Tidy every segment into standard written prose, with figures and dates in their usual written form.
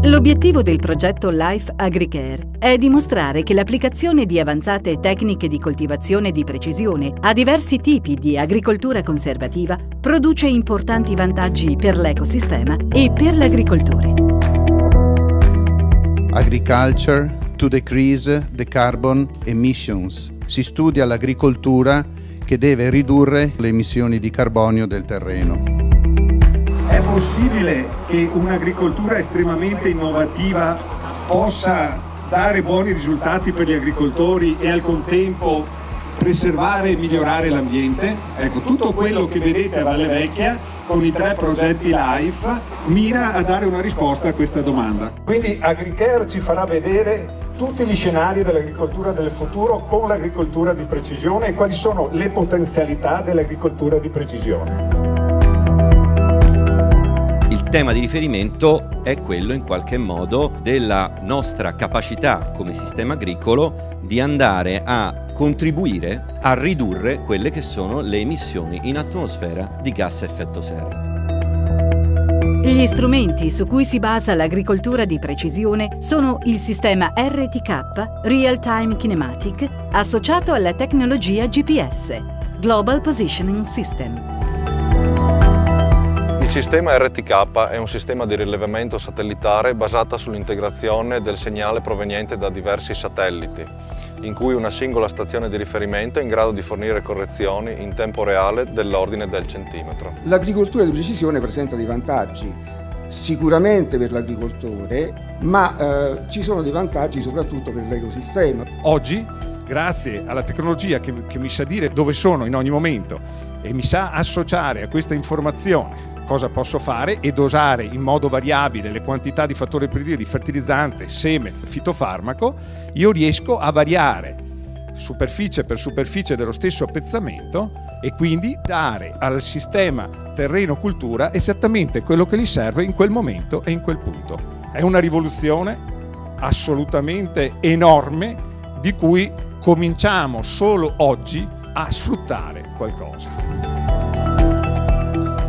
L'obiettivo del progetto Life AgriCare è dimostrare che l'applicazione di avanzate tecniche di coltivazione di precisione a diversi tipi di agricoltura conservativa produce importanti vantaggi per l'ecosistema e per l'agricoltore. Agriculture to decrease the carbon emissions. Si studia l'agricoltura che deve ridurre le emissioni di carbonio del terreno. È possibile che un'agricoltura estremamente innovativa possa dare buoni risultati per gli agricoltori e al contempo preservare e migliorare l'ambiente? Ecco, tutto quello che vedete a Valle Vecchia con i 3 progetti LIFE mira a dare una risposta a questa domanda. Quindi AgriCare ci farà vedere tutti gli scenari dell'agricoltura del futuro con l'agricoltura di precisione e quali sono le potenzialità dell'agricoltura di precisione. Il tema di riferimento è quello in qualche modo della nostra capacità come sistema agricolo di andare a contribuire a ridurre quelle che sono le emissioni in atmosfera di gas a effetto serra. Gli strumenti su cui si basa l'agricoltura di precisione sono il sistema RTK, Real Time Kinematic, associato alla tecnologia GPS, Global Positioning System. Il sistema RTK è un sistema di rilevamento satellitare basato sull'integrazione del segnale proveniente da diversi satelliti, in cui una singola stazione di riferimento è in grado di fornire correzioni in tempo reale dell'ordine del centimetro. L'agricoltura di precisione presenta dei vantaggi sicuramente per l'agricoltore, ma ci sono dei vantaggi soprattutto per l'ecosistema. Oggi, grazie alla tecnologia che mi sa dire dove sono in ogni momento e mi sa associare a questa informazione cosa posso fare e dosare in modo variabile le quantità di fattore predittivo di fertilizzante, seme, fitofarmaco, io riesco a variare superficie per superficie dello stesso appezzamento e quindi dare al sistema terreno-cultura esattamente quello che gli serve in quel momento e in quel punto. È una rivoluzione assolutamente enorme di cui cominciamo solo oggi a sfruttare qualcosa.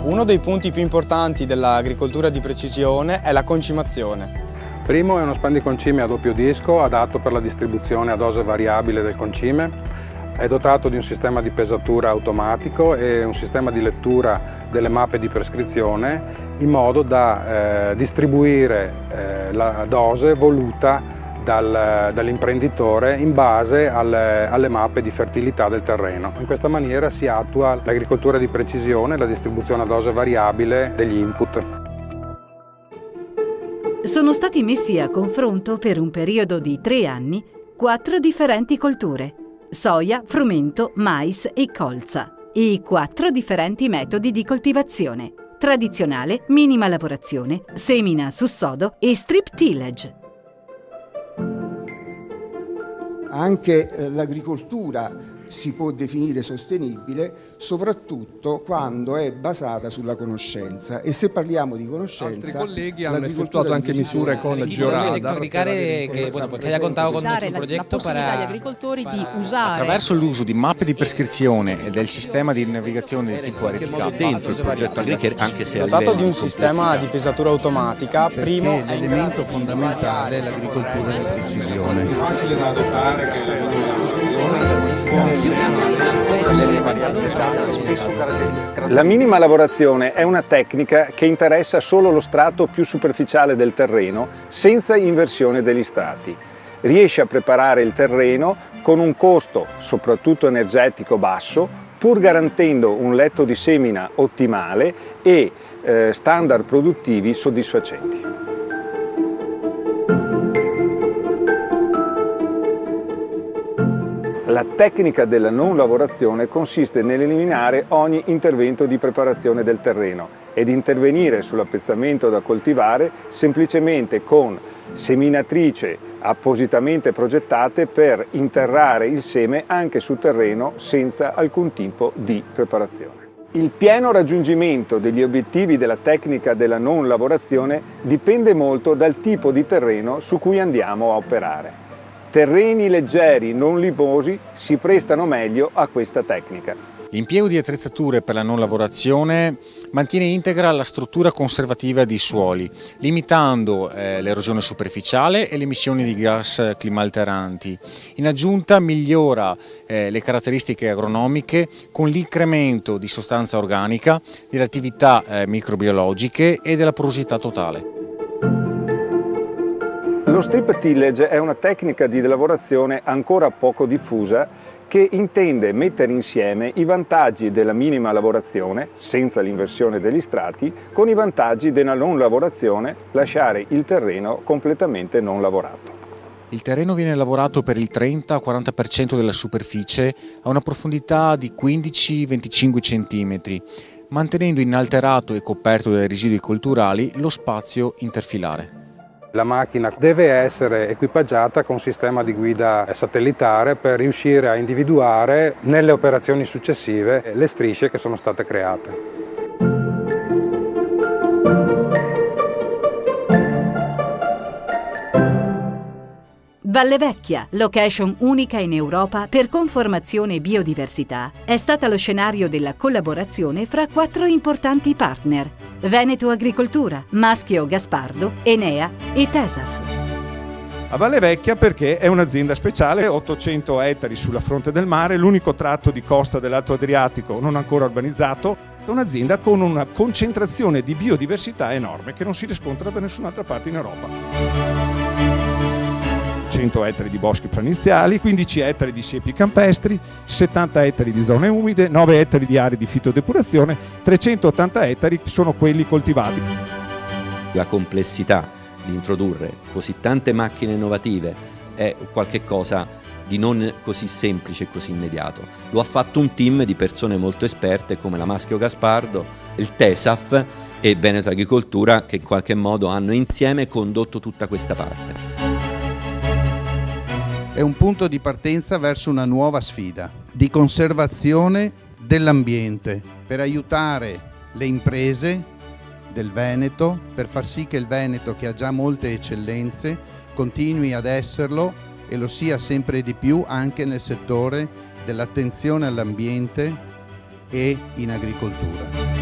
Uno dei punti più importanti dell'agricoltura di precisione è la concimazione. Primo è uno spandiconcime a doppio disco adatto per la distribuzione a dose variabile del concime. È dotato di un sistema di pesatura automatico e un sistema di lettura delle mappe di prescrizione in modo da distribuire la dose voluta dall'imprenditore in base alle mappe di fertilità del terreno. In questa maniera si attua l'agricoltura di precisione, la distribuzione a dose variabile degli input. Sono stati messi a confronto per un periodo di 3 anni 4 differenti colture: soia, frumento, mais e colza, e 4 differenti metodi di coltivazione: tradizionale, minima lavorazione, semina su sodo e strip tillage. Anche l'agricoltura si può definire sostenibile soprattutto quando è basata sulla conoscenza, e se parliamo di conoscenza, altri colleghi hanno effettuato anche misure con Georada que haya contado con nuestro proyecto para agli agricoltori di usare attraverso l'uso di mappe di prescrizione e del sistema di navigazione di tipo RTK dentro il progetto AgriCare, anche se dotato di un sistema di pesatura automatica. Primo, l'elemento fondamentale è l'agricoltura di precisione. È facile da adottare La minima lavorazione è una tecnica che interessa solo lo strato più superficiale del terreno senza inversione degli strati. Riesce a preparare il terreno con un costo, soprattutto energetico, basso, pur garantendo un letto di semina ottimale e standard produttivi soddisfacenti. La tecnica della non lavorazione consiste nell'eliminare ogni intervento di preparazione del terreno ed intervenire sull'appezzamento da coltivare semplicemente con seminatrice appositamente progettate per interrare il seme anche su terreno senza alcun tipo di preparazione. Il pieno raggiungimento degli obiettivi della tecnica della non lavorazione dipende molto dal tipo di terreno su cui andiamo a operare. Terreni leggeri non limosi si prestano meglio a questa tecnica. L'impiego di attrezzature per la non lavorazione mantiene integra la struttura conservativa dei suoli, limitando l'erosione superficiale e le emissioni di gas climalteranti. In aggiunta migliora le caratteristiche agronomiche con l'incremento di sostanza organica, delle attività microbiologiche e della porosità totale. Lo strip tillage è una tecnica di lavorazione ancora poco diffusa che intende mettere insieme i vantaggi della minima lavorazione, senza l'inversione degli strati, con i vantaggi della non lavorazione, lasciare il terreno completamente non lavorato. Il terreno viene lavorato per il 30-40% della superficie a una profondità di 15-25 cm, mantenendo inalterato e coperto dai residui colturali lo spazio interfilare. La macchina deve essere equipaggiata con un sistema di guida satellitare per riuscire a individuare nelle operazioni successive le strisce che sono state create. Valle Vecchia, location unica in Europa per conformazione e biodiversità, è stata lo scenario della collaborazione fra 4 importanti partner: Veneto Agricoltura, Maschio Gaspardo, Enea e Tesaf. A Valle Vecchia perché è un'azienda speciale, 800 ettari sulla fronte del mare, l'unico tratto di costa dell'Alto Adriatico non ancora urbanizzato, è un'azienda con una concentrazione di biodiversità enorme che non si riscontra da nessun'altra parte in Europa. 100 ettari di boschi planiziali, 15 ettari di siepi campestri, 70 ettari di zone umide, 9 ettari di aree di fitodepurazione, 380 ettari sono quelli coltivati. La complessità di introdurre così tante macchine innovative è qualcosa di non così semplice e così immediato. Lo ha fatto un team di persone molto esperte come la Maschio Gaspardo, il Tesaf e Veneto Agricoltura, che in qualche modo hanno insieme condotto tutta questa parte. È un punto di partenza verso una nuova sfida di conservazione dell'ambiente per aiutare le imprese del Veneto, per far sì che il Veneto, che ha già molte eccellenze, continui ad esserlo e lo sia sempre di più anche nel settore dell'attenzione all'ambiente e in agricoltura.